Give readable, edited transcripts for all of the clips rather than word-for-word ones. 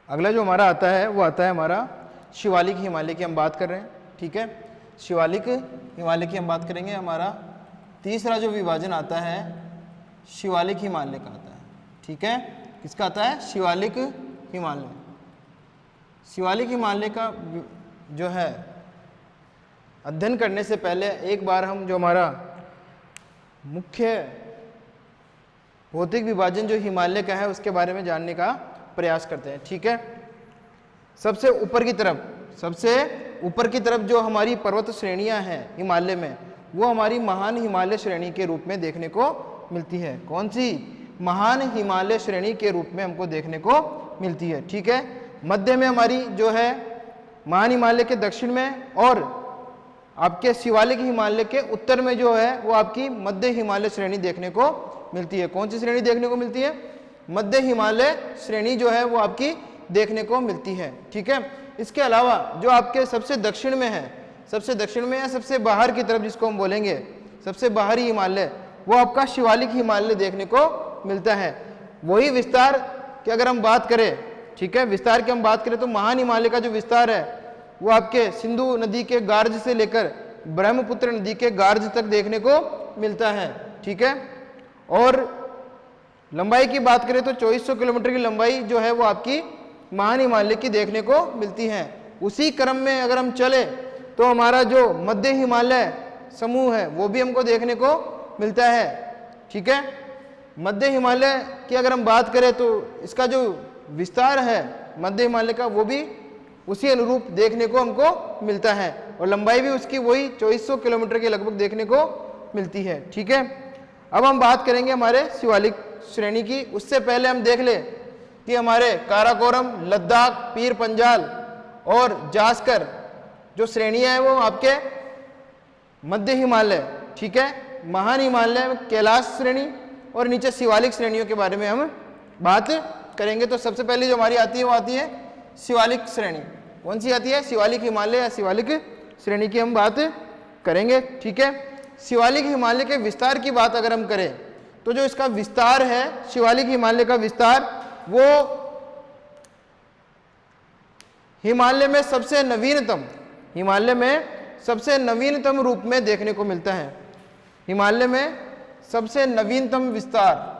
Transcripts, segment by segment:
अगला जो हमारा आता है वो आता है हमारा शिवालिक हिमालय की हम बात कर रहे हैं। ठीक है, शिवालिक हिमालय की हम बात करेंगे। हमारा तीसरा जो विभाजन आता है शिवालिक हिमालय का आता है। ठीक है, किसका आता है? शिवालिक हिमालय। शिवालिक हिमालय का जो है अध्ययन करने से पहले एक बार हम जो हमारा मुख्य भौतिक विभाजन जो हिमालय का है उसके बारे में जानने का प्रयास करते हैं। ठीक है, सबसे ऊपर की तरफ जो हमारी पर्वत श्रेणियां हैं हिमालय में, वो हमारी महान हिमालय श्रेणी के रूप में देखने को मिलती है। कौन सी? महान हिमालय श्रेणी के रूप में हमको देखने को मिलती है। ठीक है, मध्य में हमारी जो है महान हिमालय के दक्षिण में, और आपके शिवालिक हिमालय के उत्तर में जो है वो आपकी मध्य हिमालय श्रेणी देखने को मिलती है। कौन सी श्रेणी देखने को मिलती है? मध्य हिमालय श्रेणी जो है वो आपकी देखने को मिलती है। ठीक है, इसके अलावा जो आपके सबसे दक्षिण में है, सबसे दक्षिण में या सबसे बाहर की तरफ जिसको हम बोलेंगे सबसे बाहरी हिमालय, वो आपका शिवालिक हिमालय देखने को मिलता है। वही विस्तार की अगर हम बात करें, ठीक है, विस्तार की हम बात करें तो महान हिमालय का जो विस्तार है वो आपके सिंधु नदी के गार्ज से लेकर ब्रह्मपुत्र नदी के गार्ज तक देखने को मिलता है। ठीक है, और लंबाई की बात करें तो 2400 किलोमीटर की लंबाई जो है वो आपकी महान हिमालय की देखने को मिलती है। उसी क्रम में अगर हम चले तो हमारा जो मध्य हिमालय समूह है वो भी हमको देखने को मिलता है। ठीक है, मध्य हिमालय की अगर हम बात करें तो इसका जो विस्तार है मध्य हिमालय का वो भी उसी अनुरूप देखने को हमको मिलता है, और लंबाई भी उसकी वही 2400 किलोमीटर के लगभग देखने को मिलती है। ठीक है, अब हम बात करेंगे हमारे शिवालिक श्रेणी की। उससे पहले हम देख ले कि हमारे काराकोरम, लद्दाख, पीर पंजाल और जास्कर जो श्रेणियां हैं वो आपके मध्य हिमालय, ठीक है, महान हिमालय, कैलाश श्रेणी और नीचे शिवालिक श्रेणियों के बारे में हम बात करेंगे। तो सबसे पहले जो हमारी आती है वो आती है शिवालिक श्रेणी। कौन सी आती है? शिवालिक हिमालय या शिवालिक श्रेणी की हम बात करेंगे। ठीक है, शिवालिक हिमालय के विस्तार की बात अगर हम करें तो जो इसका विस्तार है शिवालिक हिमालय का विस्तार वो हिमालय में सबसे नवीनतम रूप में देखने को मिलता है। हिमालय में सबसे नवीनतम विस्तार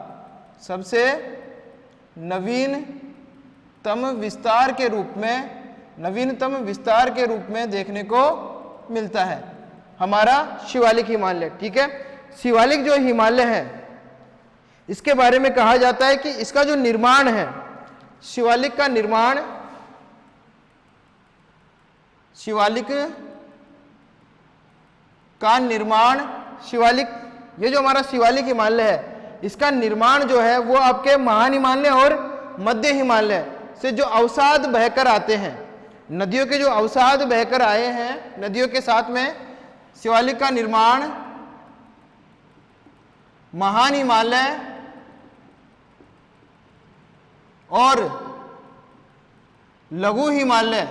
के रूप में देखने को मिलता है हमारा शिवालिक हिमालय। ठीक है, शिवालिक जो हिमालय है इसके बारे में कहा जाता है कि इसका जो निर्माण है, शिवालिक का निर्माण, ये जो हमारा शिवालिक हिमालय है इसका निर्माण जो है वो आपके महान हिमालय और मध्य हिमालय से जो अवसाद बहकर आते हैं, नदियों के जो अवसाद बहकर आए हैं, नदियों के साथ में शिवालिक का निर्माण महान हिमालय और लघु हिमालय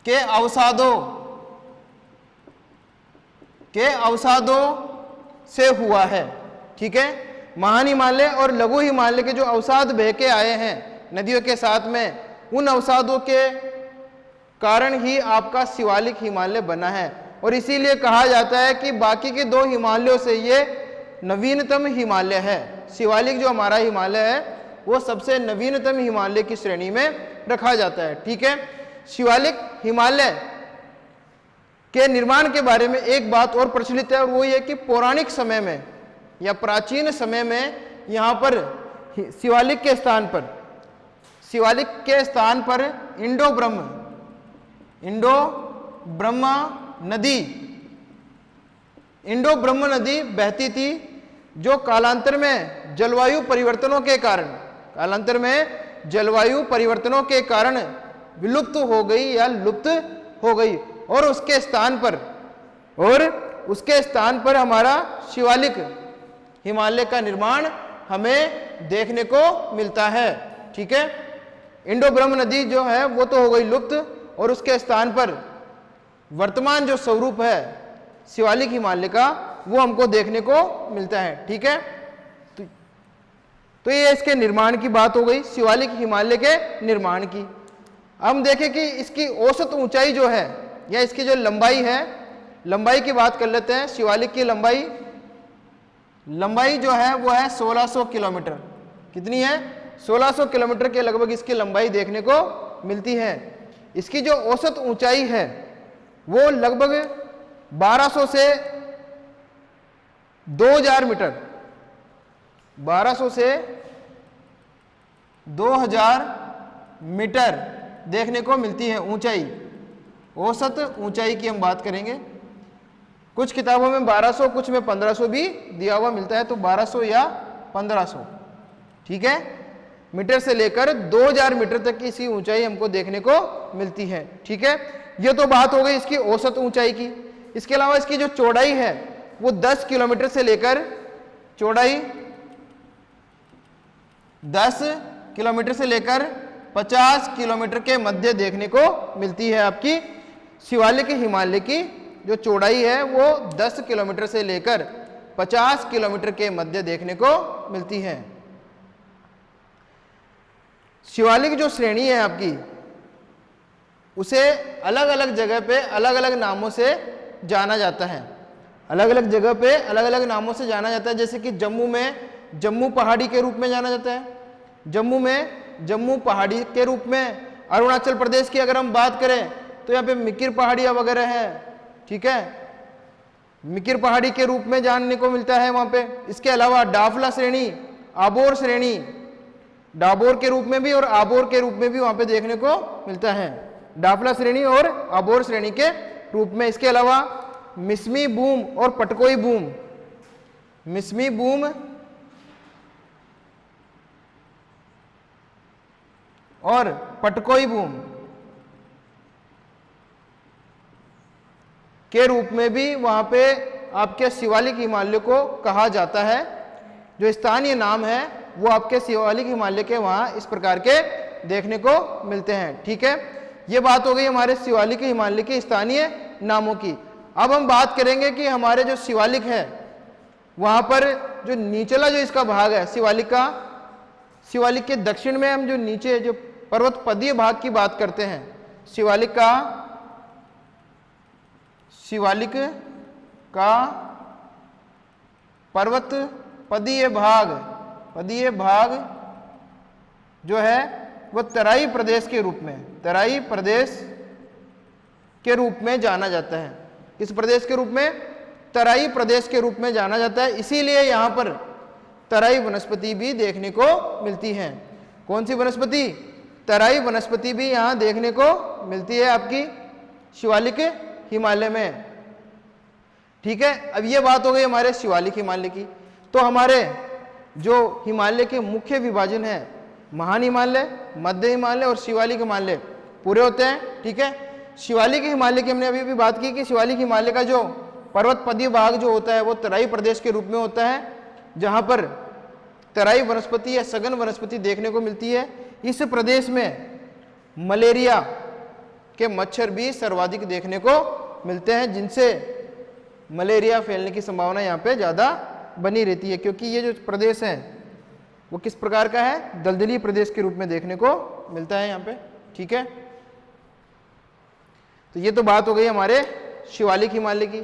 के अवसादों से हुआ है। ठीक है, महान हिमालय और लघु हिमालय के जो अवसाद बह के आए हैं नदियों के साथ में, उन अवसादों के कारण ही आपका शिवालिक हिमालय बना है, और इसीलिए कहा जाता है कि बाकी के दो हिमालयों से ये नवीनतम हिमालय है। शिवालिक जो हमारा हिमालय है वो सबसे नवीनतम हिमालय की श्रेणी में रखा जाता है। ठीक है, शिवालिक हिमालय के निर्माण के बारे में एक बात और प्रचलित है, और वो ये कि पौराणिक समय में या प्राचीन समय में यहाँ पर शिवालिक के स्थान पर इंडो ब्रह्म नदी बहती थी, जो कालांतर में जलवायु परिवर्तनों के कारण विलुप्त हो गई, और उसके स्थान पर हमारा शिवालिक हिमालय का निर्माण हमें देखने को मिलता है। ठीक है, इंडो ब्रह्म नदी जो है वो तो हो गई लुप्त, और उसके स्थान पर वर्तमान जो स्वरूप है शिवालिक हिमालय का वो हमको देखने को मिलता है। ठीक है, तो तो ये इसके निर्माण की बात हो गई, शिवालिक हिमालय के निर्माण की। हम देखें कि इसकी औसत ऊंचाई जो है या इसकी जो लंबाई है, लंबाई की बात कर लेते हैं। शिवालिक की लंबाई जो है वो है 1600 किलोमीटर। कितनी है? 1600 किलोमीटर के लगभग इसकी लंबाई देखने को मिलती है। इसकी जो औसत ऊंचाई है वो लगभग 1200 से 2000 मीटर, 1200 से 2000 मीटर देखने को मिलती है ऊंचाई। औसत ऊंचाई की हम बात करेंगे। कुछ किताबों में 1200, कुछ में 1500 भी दिया हुआ मिलता है, तो 1200 या 1500, ठीक है, मीटर से लेकर 2000 मीटर तक की इसकी ऊंचाई हमको देखने को मिलती है। ठीक है, ये तो बात हो गई इसकी औसत ऊंचाई की। इसके अलावा इसकी जो चौड़ाई है वो 10 किलोमीटर से लेकर, चौड़ाई 10 किलोमीटर से लेकर 50 किलोमीटर के मध्य देखने को मिलती है। आपकी शिवालिक हिमालय की जो चौड़ाई है वो 10 किलोमीटर से लेकर 50 किलोमीटर के मध्य देखने को मिलती है। शिवालिक जो श्रेणी है आपकी, उसे अलग अलग जगह पे अलग अलग नामों से जाना जाता है। अलग अलग जगह पे अलग अलग नामों से जाना जाता है। जैसे कि जम्मू में जम्मू पहाड़ी के रूप में जाना जाता है, जम्मू में जम्मू पहाड़ी के रूप में। अरुणाचल प्रदेश की अगर हम बात करें तो यहाँ पे मिकिर पहाड़ियाँ वगैरह है, ठीक है, मिकिर पहाड़ी के रूप में जानने को मिलता है वहाँ पे। इसके अलावा डाफला श्रेणी, आबोर श्रेणी, डाबोर के रूप में भी और आबोर के रूप में भी वहाँ पे देखने को मिलता है, डाफला श्रेणी और आबोर श्रेणी के रूप में। इसके अलावा मिसमी बूम और पटकोई बूम, मिसमी बूम और पटकोई बूम के रूप में भी वहां पे आपके शिवालिक हिमालय को कहा जाता है। जो स्थानीय नाम है वो आपके शिवालिक हिमालय के वहां इस प्रकार के देखने को मिलते हैं। ठीक है, ये बात हो गई हमारे शिवालिक हिमालय के स्थानीय नामों की। अब हम बात करेंगे कि हमारे जो शिवालिक है वहां पर जो निचला जो इसका भाग है शिवालिक का, शिवालिक के दक्षिण में हम जो नीचे जो पर्वत पदीय भाग की बात करते हैं, शिवालिक का पर्वत पदीय भाग जो है वो तराई प्रदेश के रूप में, तराई प्रदेश के रूप में जाना जाता है। किस प्रदेश के रूप में? तराई प्रदेश के रूप में जाना जाता है। इसीलिए यहाँ पर तराई वनस्पति भी देखने को मिलती है। कौन सी वनस्पति? तराई वनस्पति भी यहाँ देखने को मिलती है आपकी शिवालिक हिमालय में। ठीक है, अब ये बात हो गई हमारे शिवालिक हिमालय की। तो हमारे जो हिमालय के मुख्य विभाजन है, महान हिमालय, मध्य हिमालय और शिवालिक हिमालय पूरे होते हैं। ठीक है, शिवालिक हिमालय की हमने अभी भी बात की कि शिवालिक हिमालय का जो पर्वत पदीय भाग जो होता है वो तराई प्रदेश के रूप में होता है, जहां पर तराई वनस्पति या सघन वनस्पति देखने को मिलती है। इस प्रदेश में मलेरिया के मच्छर भी सर्वाधिक देखने को मिलते हैं, जिनसे मलेरिया फैलने की संभावना यहाँ पे ज़्यादा बनी रहती है, क्योंकि ये जो प्रदेश है वो किस प्रकार का है? दलदली प्रदेश के रूप में देखने को मिलता है यहाँ पे। ठीक है, तो ये तो बात हो गई हमारे शिवालिक हिमालय की।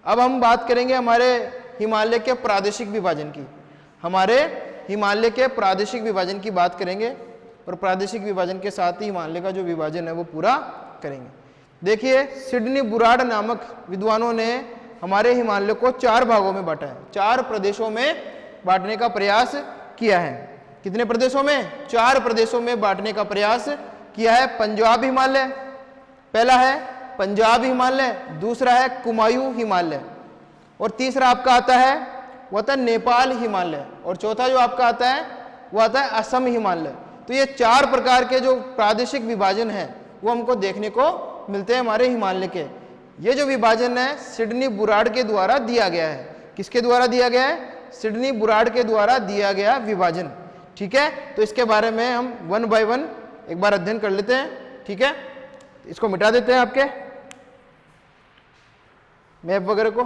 अब हम बात करेंगे हमारे हिमालय के प्रादेशिक विभाजन की। हमारे हिमालय के प्रादेशिक विभाजन की बात करेंगे और प्रादेशिक विभाजन के साथ ही हिमालय का जो विभाजन है वो पूरा करेंगे। देखिए, सिडनी बुराड़ नामक विद्वानों ने हमारे हिमालय को 4 भागों में बांटा है, 4 प्रदेशों में बांटने का प्रयास किया है। कितने प्रदेशों में? 4 प्रदेशों में बांटने का प्रयास किया है। पंजाब हिमालय पहला है, पंजाब हिमालय, दूसरा है कुमायूं हिमालय, और तीसरा आपका आता है वो आता है नेपाल हिमालय, और चौथा जो आपका आता है वो आता है असम हिमालय। तो ये 4 प्रकार के जो प्रादेशिक विभाजन है वो हमको देखने को मिलते हैं हमारे हिमालय के। ये जो विभाजन है सिडनी बुराड़ के द्वारा दिया गया है। किसके द्वारा दिया गया है? सिडनी बुराड़ के द्वारा दिया गया विभाजन। ठीक है, तो इसके बारे में हम 1 बाय 1 एक बार अध्ययन कर लेते हैं। ठीक है, इसको मिटा देते हैं आपके मैप वगैरह को।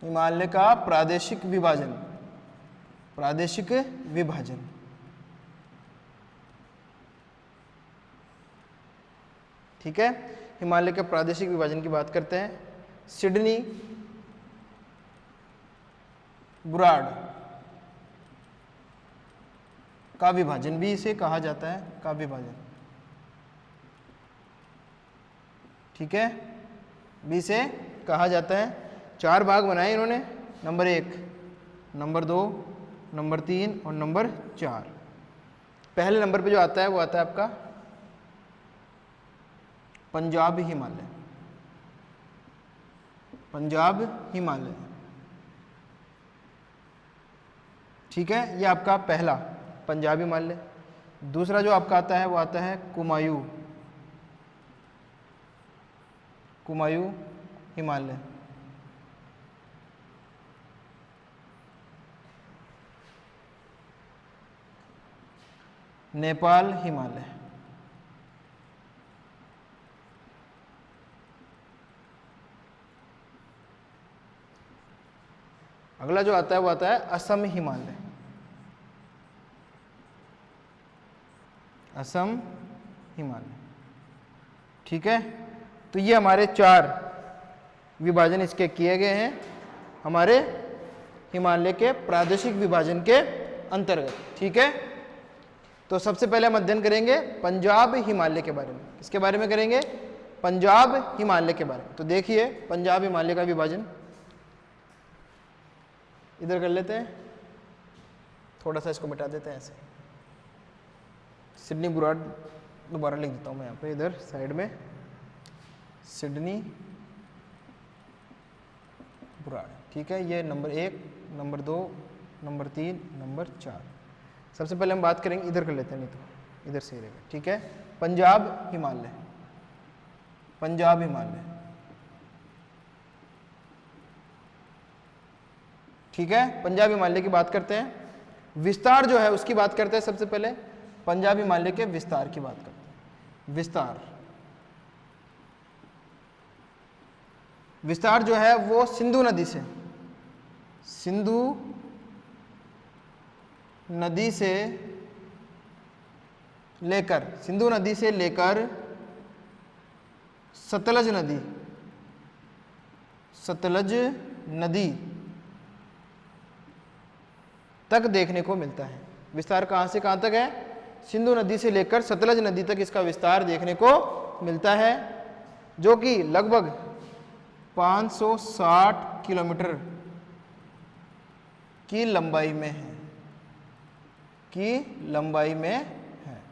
हिमालय का प्रादेशिक विभाजन, प्रादेशिक विभाजन। ठीक है, हिमालय के प्रादेशिक विभाजन की बात करते हैं। सिडनी बुराड़ का विभाजन भी इसे कहा जाता है, का विभाजन। ठीक है, भी से कहा जाता है। 4 भाग बनाए इन्होंने, नंबर 1, नंबर 2, नंबर 3 और नंबर 4। पहले नंबर पे जो आता है वो आता है आपका पंजाब हिमालय, पंजाब हिमालय। ठीक है, ये आपका पहला पंजाब हिमालय। दूसरा जो आपका आता है वो आता है कुमायूं, कुमायूं हिमालय। नेपाल हिमालय। अगला जो आता है वो आता है असम हिमालय, असम हिमालय। ठीक है, तो ये हमारे 4 विभाजन इसके किए गए हैं हमारे हिमालय के प्रादेशिक विभाजन के अंतर्गत। ठीक है, तो सबसे पहले हम अध्ययन करेंगे पंजाब हिमालय के बारे में। किसके बारे में करेंगे? पंजाब हिमालय के बारे में। तो देखिए पंजाब हिमालय का विभाजन इधर कर लेते हैं, थोड़ा सा इसको मिटा देते हैं ऐसे। सिडनी बुराड़ दोबारा लिख देता हूँ मैं यहाँ पे, इधर साइड में सिडनी बुराड़। ठीक है, ये नंबर 1, नंबर 2, नंबर 3, नंबर 4। सबसे पहले हम बात करेंगे, इधर कर लेते हैं, नहीं तो इधर सही रहेगा। ठीक है, पंजाब हिमालय, पंजाब हिमालय। ठीक है, पंजाब हिमालय की बात करते हैं। विस्तार जो है उसकी बात करते हैं। सबसे पहले पंजाब हिमालय के विस्तार की बात करते हैं। विस्तार, विस्तार जो है वो सिंधु नदी से, सिंधु नदी से लेकर, सिंधु नदी से लेकर सतलज नदी, सतलज नदी तक देखने को मिलता है। विस्तार कहां से कहां तक है? सिंधु नदी से लेकर सतलज नदी तक इसका विस्तार देखने को मिलता है, जो कि लगभग 560 किलोमीटर की लंबाई में है, की लंबाई में है।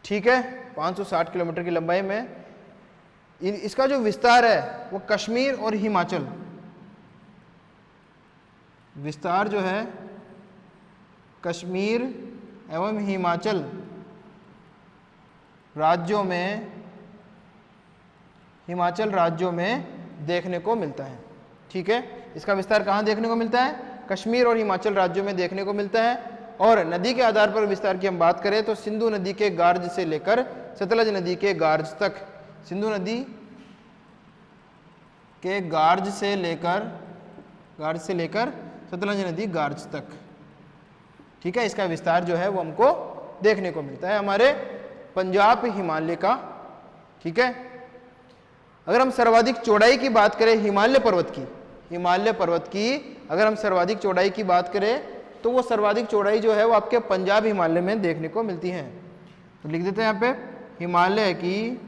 ठीक है, 560 किलोमीटर की लंबाई में। इसका जो विस्तार है वो कश्मीर और हिमाचल, विस्तार जो है कश्मीर एवं हिमाचल राज्यों में, हिमाचल राज्यों में देखने को मिलता है। ठीक है, इसका विस्तार कहाँ देखने को मिलता है? कश्मीर और हिमाचल राज्यों में देखने को मिलता है। और नदी के आधार पर विस्तार की हम बात करें तो सिंधु नदी के गार्ज से लेकर सतलज नदी के गार्ज तक, सिंधु नदी के गार्ज से लेकर सतलज नदी गार्ज तक। ठीक है, इसका विस्तार जो है वो हमको देखने को मिलता है हमारे पंजाब हिमालय का। ठीक है, अगर हम सर्वाधिक चौड़ाई की बात करें हिमालय पर्वत की, हिमालय पर्वत की अगर हम सर्वाधिक चौड़ाई की बात करें तो वो सर्वाधिक चौड़ाई जो है वो आपके पंजाब हिमालय में देखने को मिलती है। तो लिख देते हैं यहाँ पे, हिमालय की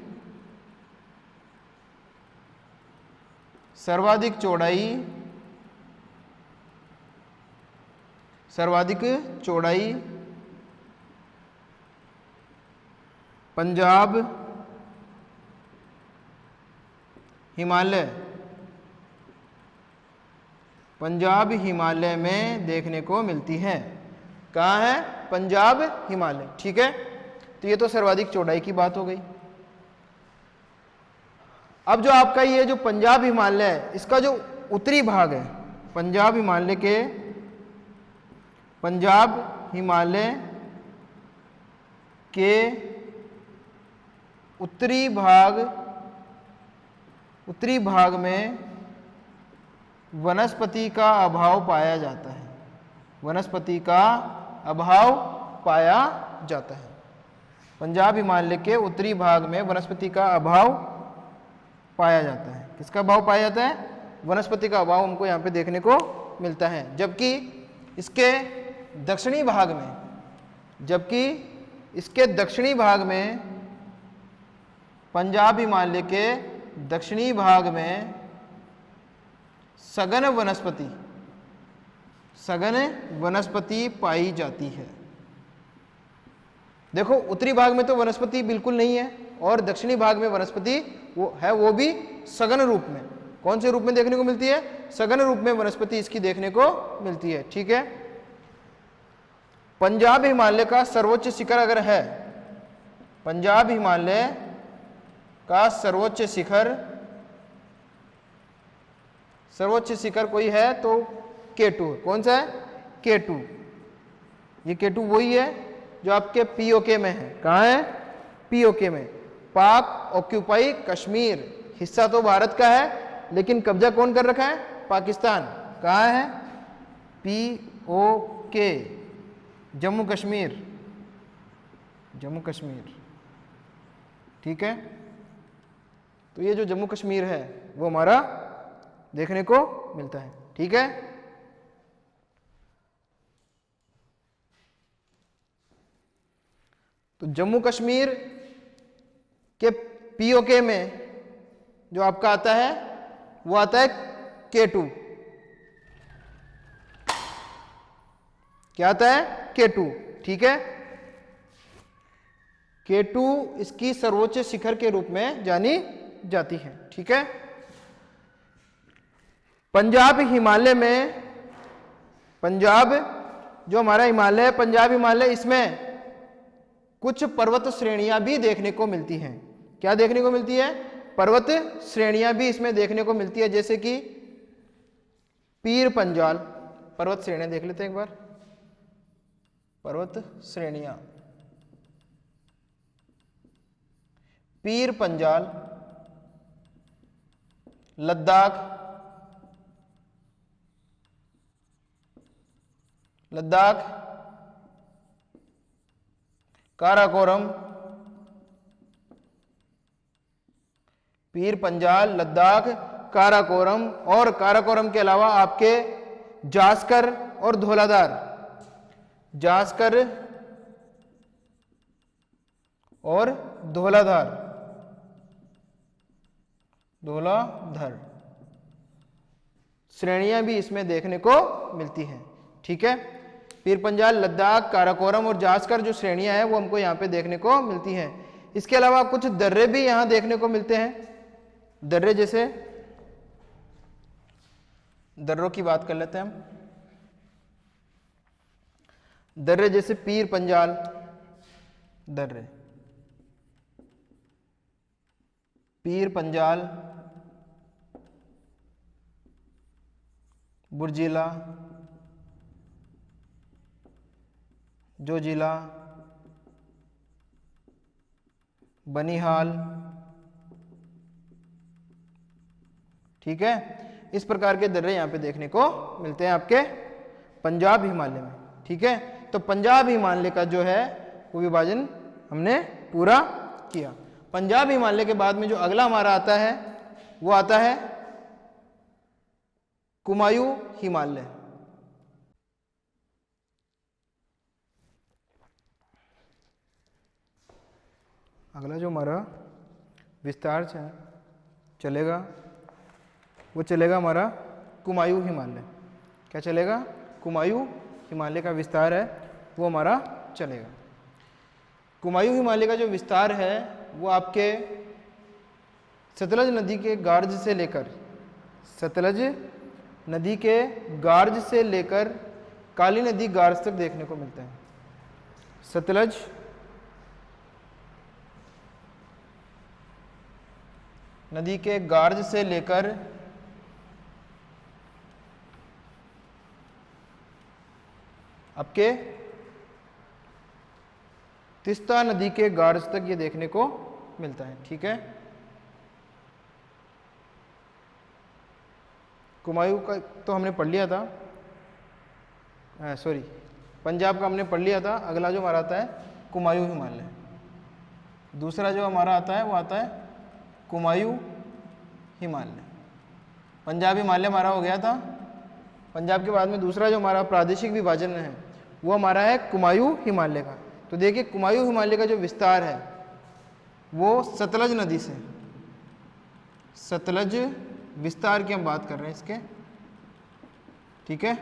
सर्वाधिक चौड़ाई, सर्वाधिक चौड़ाई पंजाब हिमालय, पंजाब हिमालय में देखने को मिलती है। कहाँ है? पंजाब हिमालय। ठीक है, तो ये तो सर्वाधिक चौड़ाई की बात हो गई। अब जो आपका ये जो पंजाब हिमालय है, इसका जो उत्तरी भाग है, पंजाब हिमालय के, पंजाब हिमालय के उत्तरी भाग में वनस्पति का अभाव पाया जाता है, वनस्पति का अभाव पाया जाता है। पंजाब हिमालय के उत्तरी भाग में वनस्पति का अभाव पाया जाता है। किसका अभाव पाया जाता है? वनस्पति का अभाव हमको यहाँ पे देखने को मिलता है। जबकि इसके दक्षिणी भाग में, जबकि इसके दक्षिणी भाग में, पंजाब हिमालय के दक्षिणी भाग में सघन वनस्पति, सघन वनस्पति पाई जाती है। देखो उत्तरी भाग में तो वनस्पति बिल्कुल नहीं है और दक्षिणी भाग में वनस्पति वो है, वो भी सघन रूप में। कौन से रूप में देखने को मिलती है? सघन रूप में वनस्पति इसकी देखने को मिलती है। ठीक है, पंजाब हिमालय का सर्वोच्च शिखर अगर है, पंजाब हिमालय का सर्वोच्च शिखर, सर्वोच्च शिखर कोई है तो K2। कौन सा है? K2। ये K2 वही है जो आपके POK में है। कहाँ है? POK में। पाक ऑक्यूपाई कश्मीर, हिस्सा तो भारत का है लेकिन कब्जा कौन कर रखा है? पाकिस्तान। कहाँ है? POK, जम्मू कश्मीर, जम्मू कश्मीर। ठीक है, तो ये जो जम्मू कश्मीर है वो हमारा देखने को मिलता है। ठीक है, तो जम्मू कश्मीर के POK में जो आपका आता है वो आता है K2। क्या आता है? K2। ठीक है, K2 इसकी सर्वोच्च शिखर के रूप में जानी जाती है। ठीक है, पंजाब हिमालय में, पंजाब जो हमारा हिमालय है, पंजाब हिमालय, इसमें कुछ पर्वत श्रेणियां भी देखने को मिलती हैं। क्या देखने को मिलती है? पर्वत श्रेणियां भी इसमें देखने को मिलती है, जैसे कि पीर पंजाल। पर्वत श्रेणियां देख लेते हैं एक बार। पर्वत श्रेणियां, पीर पंजाल, लद्दाख, लद्दाख, काराकोरम, पीर पंजाल, लद्दाख, काराकोरम, और काराकोरम के अलावा आपके जास्कर और धौलाधार, जास्कर और धौलाधार, धौलाधर श्रेणियां भी इसमें देखने को मिलती हैं। ठीक है, पीर पंजाल, लद्दाख, काराकोरम और जास्कर जो श्रेणियां हैं वो हमको यहाँ पे देखने को मिलती हैं। इसके अलावा कुछ दर्रे भी यहाँ देखने को मिलते हैं। दर्रे, जैसे दर्रों की बात कर लेते हैं हम। दर्रे जैसे पीर पंजाल दर्रे, पीर पंजाल, बुर्जिला, जोजिला, बनिहाल। ठीक है, इस प्रकार के दर्रे यहाँ पे देखने को मिलते हैं आपके पंजाब हिमालय में। ठीक है, तो पंजाब हिमालय का जो है वो विभाजन हमने पूरा किया। पंजाब हिमालय के बाद में जो अगला हमारा आता है वो आता है कुमायूं हिमालय। अगला जो हमारा विस्तार चलेगा वो चलेगा हमारा कुमायूं हिमालय। क्या चलेगा? कुमायूं हिमालय का विस्तार है वो हमारा चलेगा। कुमायूं हिमालय का जो विस्तार है वो आपके सतलज नदी के गार्ज से लेकर, सतलज नदी के गार्ज से लेकर काली नदी गार्ज तक देखने को मिलता है। सतलज नदी के गार्ज से लेकर आपके तिस्ता नदी के गार्ज तक ये देखने को मिलता है। ठीक है, कुमायूं का तो हमने पढ़ लिया था, सॉरी पंजाब का हमने पढ़ लिया था। अगला जो हमारा आता है कुमायूं हिमालय। दूसरा जो हमारा आता है वो आता है कुमायूं हिमालय। पंजाब हिमालय हमारा हो गया था। पंजाब के बाद में दूसरा जो हमारा प्रादेशिक विभाजन है वो हमारा है कुमायूं हिमालय का। तो देखिए कुमायूं हिमालय का जो विस्तार है वो सतलज नदी से, सतलज विस्तार की हम बात कर रहे हैं इसके, ठीक है।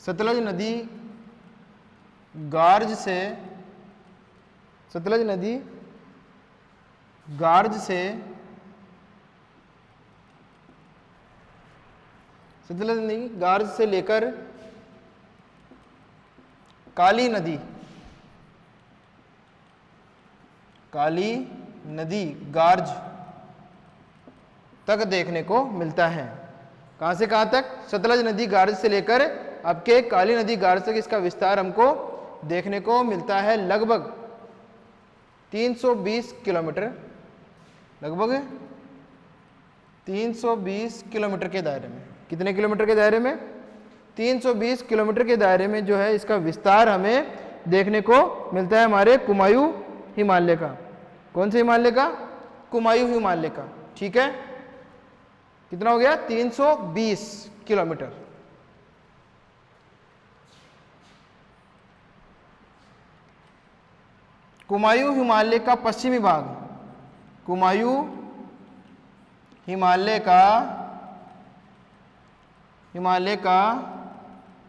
सतलज नदी गार्ज से, सतलज नदी गार्ज से, सतलज नदी गार्ज से लेकर काली नदी, काली नदी गार्ज तक देखने को मिलता है। कहां से कहां तक? सतलज नदी गार्ज से लेकर आपके काली नदी गार्ज तक इसका विस्तार हमको देखने को मिलता है। लगभग 320 किलोमीटर, लगभग 320 किलोमीटर के दायरे में। कितने किलोमीटर के दायरे में? 320 किलोमीटर के दायरे में जो है इसका विस्तार हमें देखने को मिलता है हमारे कुमायूं हिमालय का। कौन से हिमालय का? कुमायूं हिमालय का, ठीक है। कितना हो गया? 320 किलोमीटर। कुमायूं हिमालय का पश्चिमी भाग, कुमायूं हिमालय का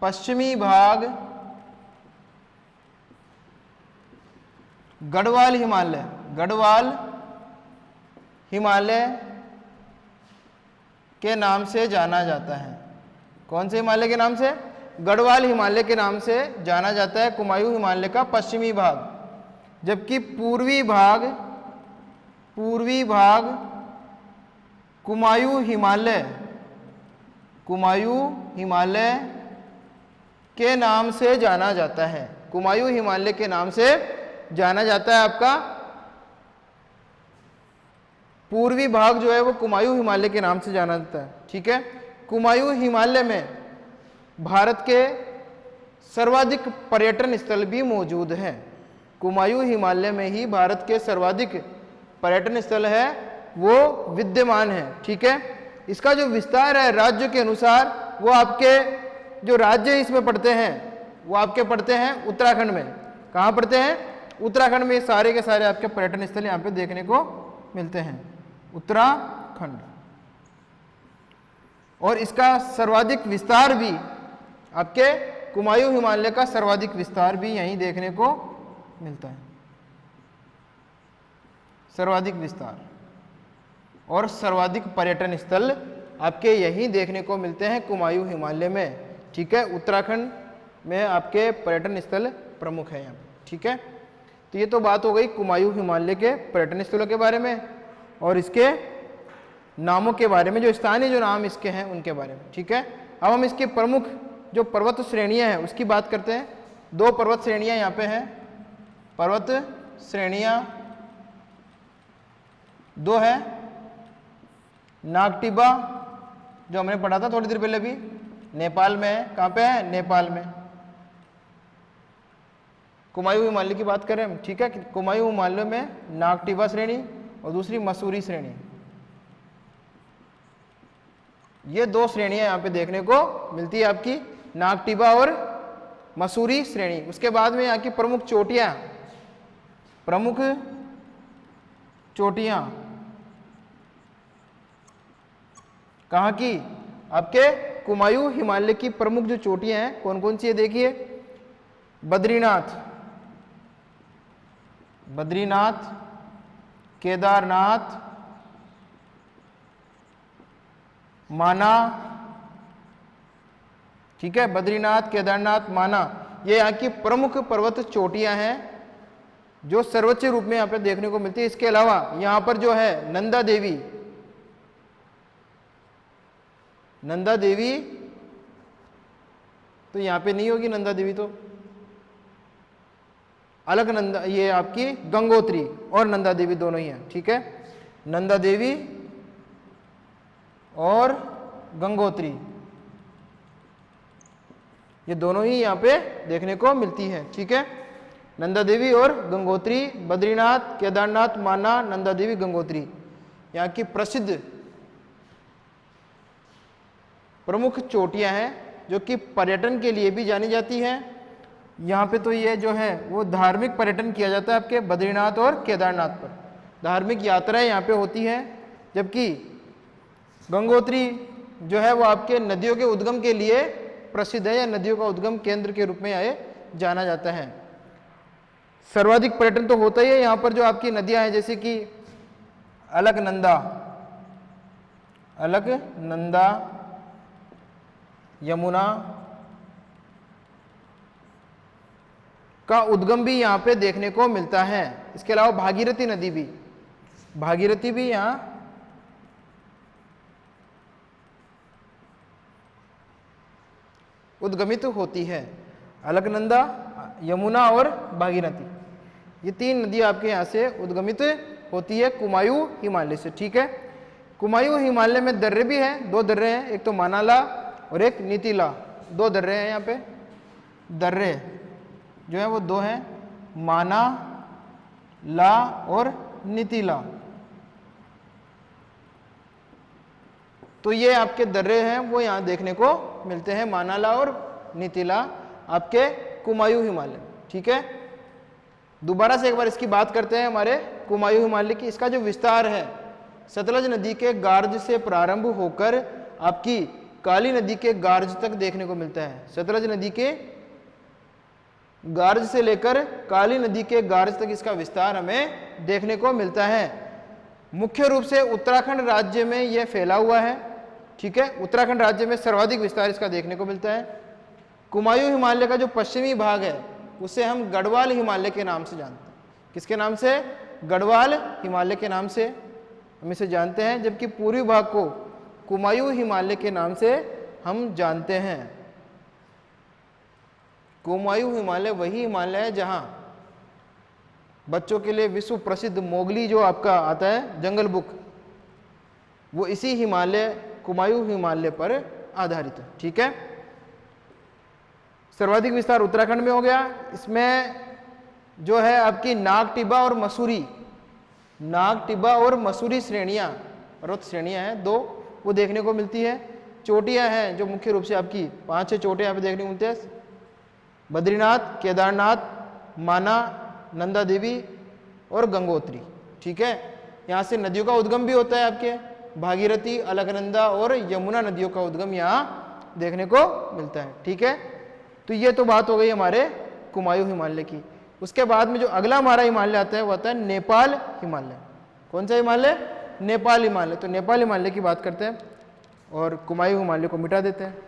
पश्चिमी भाग गढ़वाल हिमालय, गढ़वाल हिमालय के नाम से जाना जाता है। कौन से हिमालय के नाम से? गढ़वाल हिमालय के नाम से जाना जाता है कुमायूं हिमालय का पश्चिमी भाग। जबकि पूर्वी भाग कुमायूं हिमालय के नाम से जाना जाता है। कुमायूं हिमालय के नाम से जाना जाता है आपका पूर्वी भाग जो है वो कुमायूं हिमालय के नाम से जाना जाता है, ठीक है। कुमायूं हिमालय में भारत के सर्वाधिक पर्यटन स्थल भी मौजूद हैं। कुमायूं हिमालय में ही भारत के सर्वाधिक पर्यटन स्थल है वो विद्यमान है, ठीक है। इसका जो विस्तार है राज्य के अनुसार, वो आपके जो राज्य इसमें पड़ते हैं वो आपके पड़ते हैं उत्तराखंड में। कहाँ पड़ते हैं? उत्तराखंड में। सारे के सारे आपके पर्यटन स्थल यहाँ पे देखने को मिलते हैं, उत्तराखंड। और इसका सर्वाधिक विस्तार भी आपके कुमायूं हिमालय का सर्वाधिक विस्तार भी यहीं देखने को मिलता है, सर्वाधिक विस्तार और सर्वाधिक पर्यटन स्थल आपके यहीं देखने को मिलते हैं कुमायूं हिमालय में, ठीक है। उत्तराखंड में आपके पर्यटन स्थल प्रमुख है यहाँ पे, ठीक है। तो ये तो बात हो गई कुमायूं हिमालय के पर्यटन स्थलों के बारे में और इसके नामों के बारे में, जो स्थानीय जो नाम इसके हैं उनके बारे में, ठीक है। अब हम इसके प्रमुख जो पर्वत श्रेणियां हैं उसकी बात करते हैं। 2 पर्वत श्रेणियां यहाँ पे हैं, पर्वत श्रेणियां 2 है। नागटिबा जो हमने पढ़ा था थोड़ी देर पहले भी, नेपाल में है। कहाँ पे है? नेपाल में। कुमायूं हिमालय की बात करें हम, ठीक है। कुमायूं हिमालय में नागटिबा श्रेणी और दूसरी मसूरी श्रेणी, ये 2 श्रेणियां यहाँ पे देखने को मिलती है आपकी, नागटिबा और मसूरी श्रेणी। उसके बाद में यहाँ की प्रमुख चोटियां, प्रमुख चोटियां कहाँ की? आपके कुमायूं हिमालय की प्रमुख जो चोटियां हैं कौन कौन सी है? देखिए, बद्रीनाथ, बद्रीनाथ, केदारनाथ, माना, ठीक है। बद्रीनाथ, केदारनाथ, माना, ये यहाँ की प्रमुख पर्वत चोटियां हैं जो सर्वोच्च रूप में यहाँ पे देखने को मिलती है। इसके अलावा यहाँ पर जो है नंदा देवी, नंदा देवी तो यहाँ पे नहीं होगी, नंदा देवी तो अलग नंदा, ये आपकी गंगोत्री और नंदा देवी दोनों ही हैं, ठीक है। नंदा देवी और गंगोत्री, ये दोनों ही यहाँ पे देखने को मिलती है। ठीक है, नंदा देवी और गंगोत्री, बद्रीनाथ, केदारनाथ, माना, नंदा देवी, गंगोत्री यहाँ की प्रसिद्ध प्रमुख चोटियां हैं जो कि पर्यटन के लिए भी जानी जाती हैं। यहाँ पे तो ये जो है वो धार्मिक पर्यटन किया जाता है आपके बद्रीनाथ और केदारनाथ पर, धार्मिक यात्राएं यहाँ पे होती हैं, जबकि गंगोत्री जो है वो आपके नदियों के उद्गम के लिए प्रसिद्ध है, या नदियों का उद्गम केंद्र के रूप में ये जाना जाता है। सर्वाधिक पर्यटन तो होता ही है यहाँ पर, जो आपकी नदियाँ हैं जैसे कि अलकनंदा, यमुना का उद्गम भी यहाँ पे देखने को मिलता है। इसके अलावा भागीरथी नदी भी, भागीरथी भी यहाँ उद्गमित होती है। अलकनंदा, यमुना और भागीरथी, ये तीन नदी आपके यहाँ से उद्गमित होती है कुमायूं हिमालय से। ठीक है, कुमायूं हिमालय में दर्रे भी हैं, दो दर्रे हैं, एक तो मानाला और एक नीतिला, दो दर्रे हैं यहाँ पे। दर्रे जो है वो दो हैं, माना ला और नीतिला। तो ये आपके दर्रे हैं वो यहाँ देखने को मिलते हैं, मानाला और नीतिला आपके कुमायूं हिमालय। ठीक है, दोबारा से एक बार इसकी बात करते हैं हमारे कुमायूं हिमालय की। इसका जो विस्तार है सतलज नदी के गार्ज से प्रारंभ होकर आपकी काली नदी के गार्ज तक देखने को मिलता है। सतलज नदी के गार्ज से लेकर काली नदी के गार्ज तक इसका विस्तार हमें देखने को मिलता है। मुख्य रूप से उत्तराखंड राज्य में यह फैला हुआ है। ठीक है, उत्तराखंड राज्य में सर्वाधिक विस्तार इसका देखने को मिलता है। कुमायूं हिमालय का जो पश्चिमी भाग है उसे हम गढ़वाल हिमालय के नाम से जानते हैं। किसके नाम से? गढ़वाल हिमालय के नाम से हम इसे जानते हैं, जबकि पूर्वी भाग को कुमायूं हिमालय के नाम से हम जानते हैं। कुमायूं हिमालय वही हिमालय है जहां बच्चों के लिए विश्व प्रसिद्ध मोगली जो आपका आता है जंगल बुक, वो इसी हिमालय कुमायूं हिमालय पर आधारित है। ठीक है, सर्वाधिक विस्तार उत्तराखंड में हो गया। इसमें जो है आपकी नागटिब्बा और मसूरी, नागटिब्बा और मसूरी श्रेणियां, पर्वत श्रेणियां हैं दो, वो देखने को मिलती है। चोटियां हैं जो मुख्य रूप से आपकी 5-6 चोटियां यहाँ पे देखने को मिलती है, बद्रीनाथ, केदारनाथ, माना, नंदा देवी और गंगोत्री। ठीक है, यहाँ से नदियों का उद्गम भी होता है आपके भागीरथी, अलकनंदा और यमुना नदियों का उद्गम यहाँ देखने को मिलता है। ठीक है, तो ये तो बात हो गई हमारे कुमायूं हिमालय की। उसके बाद में जो अगला हमारा हिमालय आता है वो आता है नेपाल हिमालय। कौन सा हिमालय? नेपाल हिमालय। तो नेपाल हिमालय की बात करते हैं और कुमायूं हिमालय को मिटा देते हैं।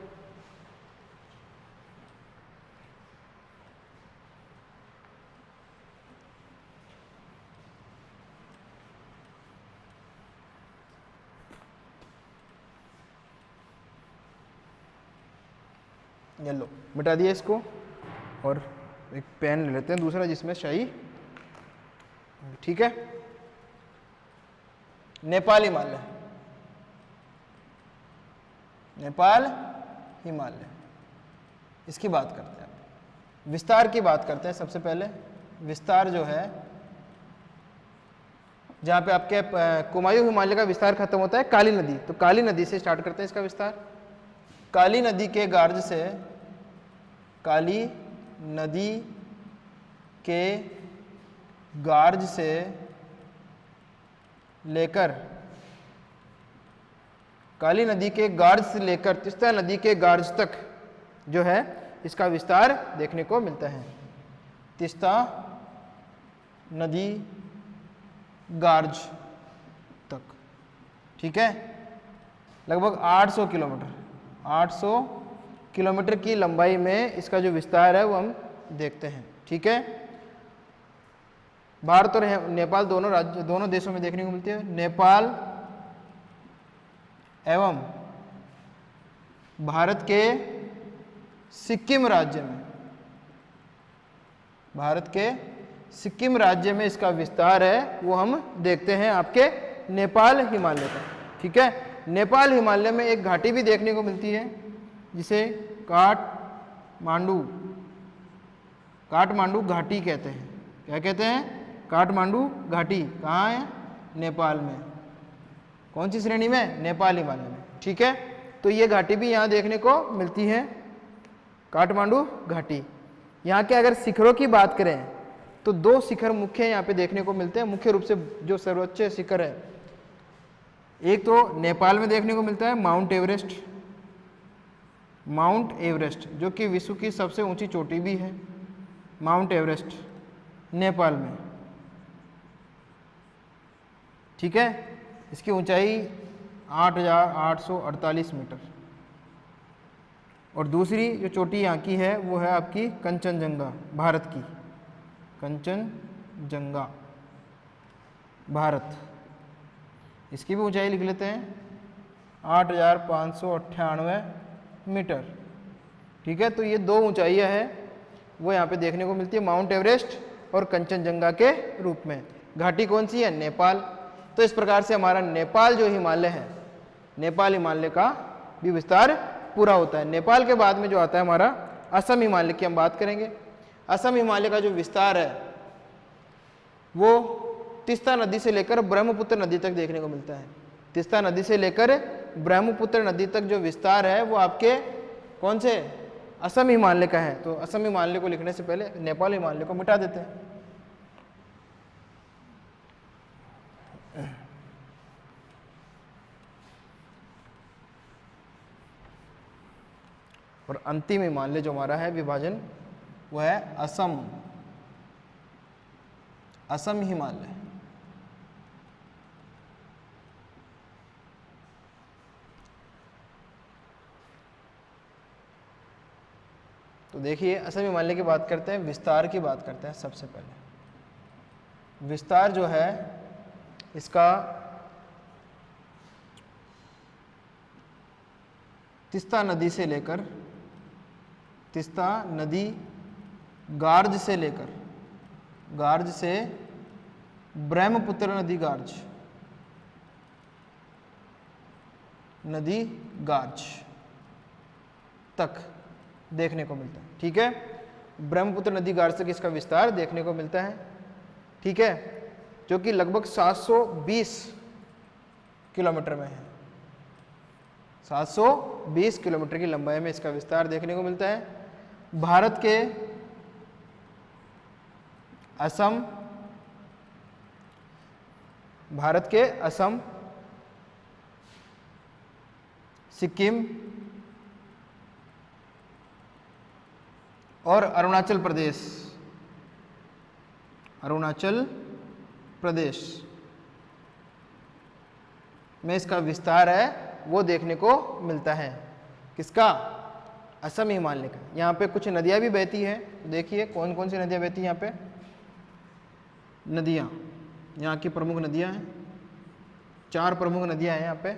ये लो, मिटा दिया इसको, और एक पेन ले लेते हैं दूसरा जिसमें शाही। ठीक है, नेपाल हिमालय, नेपाल हिमालय, इसकी बात करते हैं। विस्तार की बात करते हैं। सबसे पहले विस्तार जो है, जहां पे आपके कुमायूं हिमालय का विस्तार खत्म होता है काली नदी, तो काली नदी से स्टार्ट करते हैं इसका विस्तार। काली नदी के गार्ज से, काली नदी के गार्ज से लेकर, काली नदी के गार्ज से लेकर तीस्ता नदी के गार्ज तक जो है इसका विस्तार देखने को मिलता है। तीस्ता नदी गार्ज तक। ठीक है, लगभग 800 किलोमीटर, 800 किलोमीटर की लंबाई में इसका जो विस्तार है वो हम देखते हैं। ठीक है, भारत और नेपाल दोनों राज्य, दोनों देशों में देखने को मिलती है। नेपाल एवं भारत के सिक्किम राज्य में, भारत के सिक्किम राज्य में इसका विस्तार है वो हम देखते हैं आपके नेपाल हिमालय का। ठीक है, नेपाल हिमालय में एक घाटी भी देखने को मिलती है जिसे काठमांडू घाटी कहते हैं। क्या कहते हैं? काठमांडू घाटी। कहाँ है? नेपाल में। कौन सी श्रेणी में? नेपाल हिमालय में। ठीक है, तो ये घाटी भी यहाँ देखने को मिलती है, काठमांडू घाटी। यहाँ के अगर शिखरों की बात करें तो 2 शिखर मुख्य यहाँ पे देखने को मिलते हैं। मुख्य रूप से जो सर्वोच्च शिखर है, एक तो नेपाल में देखने को मिलता है माउंट एवरेस्ट, जो कि विश्व की सबसे ऊंची चोटी भी है। माउंट एवरेस्ट नेपाल में। ठीक है, इसकी ऊंचाई 8,848 मीटर। और दूसरी जो चोटी यहाँ की है वो है आपकी कंचनजंगा, भारत की। कंचनजंगा भारत, इसकी भी ऊंचाई लिख लेते हैं 8,598 मीटर। ठीक है, तो ये 2 ऊंचाइयाँ हैं वो यहाँ पे देखने को मिलती है, माउंट एवरेस्ट और कंचनजंगा के रूप में। घाटी कौन सी है? नेपाल। तो इस प्रकार से हमारा नेपाल जो हिमालय है, नेपाल हिमालय का भी विस्तार पूरा होता है। नेपाल के बाद में जो आता है हमारा असम हिमालय की हम बात करेंगे। असम हिमालय का जो विस्तार है वो तीस्ता नदी से लेकर ब्रह्मपुत्र नदी तक देखने को मिलता है। तीस्ता नदी से लेकर ब्रह्मपुत्र नदी तक जो विस्तार है वो आपके कौन से? असम हिमालय का है। तो असम हिमालय को लिखने से पहले नेपाल हिमालय को मिटा देते हैं। और अंतिम हिमालय जो हमारा है विभाजन, वो है असम हिमालय। तो देखिए, असम हिमालय की बात करते हैं, विस्तार की बात करते हैं। सबसे पहले विस्तार जो है इसका तीस्ता नदी से लेकर, तीस्ता नदी गार्ज से ब्रह्मपुत्र नदी गार्ज तक देखने को मिलता है। ठीक है, ब्रह्मपुत्र नदी गार्ज तक इसका विस्तार देखने को मिलता है। ठीक है, जो कि लगभग 720 किलोमीटर में है। 720 किलोमीटर की लंबाई में इसका विस्तार देखने को मिलता है। भारत के असम, सिक्किम और अरुणाचल प्रदेश में इसका विस्तार है वो देखने को मिलता है। किसका? असम हिमालय का। यहाँ पे कुछ नदियाँ भी बहती हैं। देखिए कौन कौन सी नदियाँ बहती हैं यहाँ पे। नदियाँ, यहाँ की प्रमुख नदियाँ हैं, 4 प्रमुख नदियाँ हैं यहाँ पे।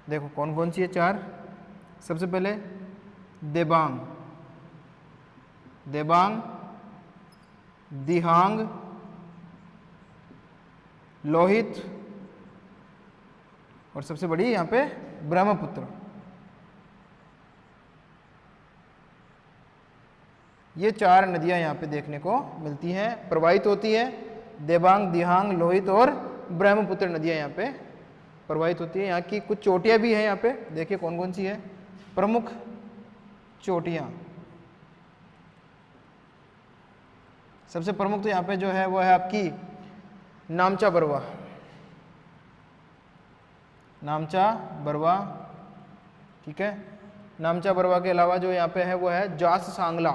देखो कौन कौन सी है 4। सबसे पहले देबांग, दिहांग, लोहित और सबसे बड़ी यहाँ पे ब्रह्मपुत्र। ये 4 नदियाँ यहाँ पे देखने को मिलती हैं, प्रवाहित होती है। देबांग, दिहांग, लोहित और ब्रह्मपुत्र नदियाँ यहाँ पे प्रवाहित होती है। यहाँ की कुछ चोटियाँ भी हैं यहाँ पे। देखिए कौन कौन सी है प्रमुख चोटियाँ। सबसे प्रमुख तो यहाँ पे जो है वो है आपकी नामचा बरवा। ठीक है, नामचा बरवा के अलावा जो यहाँ पे है वो है जास सांगला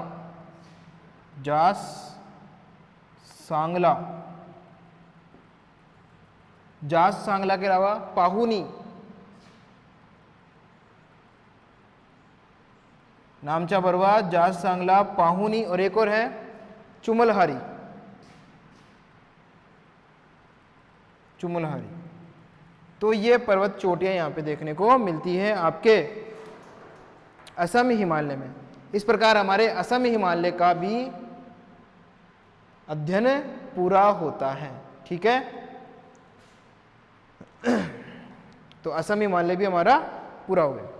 के अलावा पाहुनी, नामचा बरवा, जास सांगला, पाहुनी और एक और है चुमलहारी। तो ये पर्वत चोटियां यहाँ पे देखने को मिलती है आपके असम हिमालय में। इस प्रकार हमारे असम हिमालय का भी अध्ययन पूरा होता है। ठीक है, तो असम हिमालय भी हमारा पूरा हो गया।